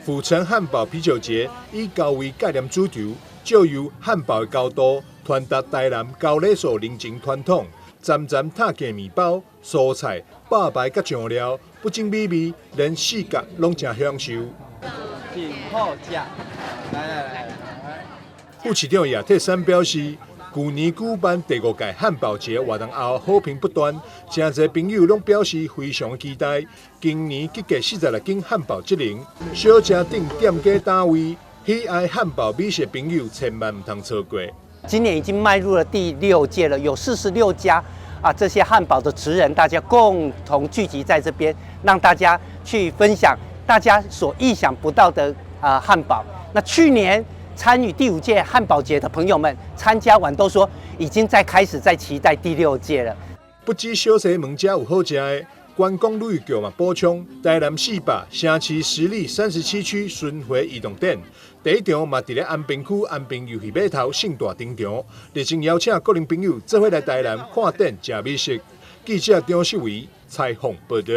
府城汉堡啤酒节以高为概念主轴，借由汉堡的高度传达台南高礼数人情传统。站站塔架面包、蔬菜、百白甲酱料，不仅美味，连视觉拢真享受。挺好食，来。副市长也特三表示，去年举办第5届汉堡节活动后，好评不断，真侪朋友拢表示非常期待。今年集结46间汉堡节能，小吃店店家单位，喜爱汉堡美食朋友千万唔通错过。今年已经迈入了第6届了，有46家这些汉堡的职人，大家共同聚集在这边，让大家去分享大家所意想不到的汉堡。那去年参与第5届汉堡节的朋友们，参加完都说已经开始在期待第6届了。不止小西门家有好食的。观光旅游局嘛补充，台南400城市十里37区巡回移动点，第1场嘛伫咧安平区安平游戏码头盛大场场，热情邀请各人朋友做伙来台南看展、食美食。记者张世维采访报道。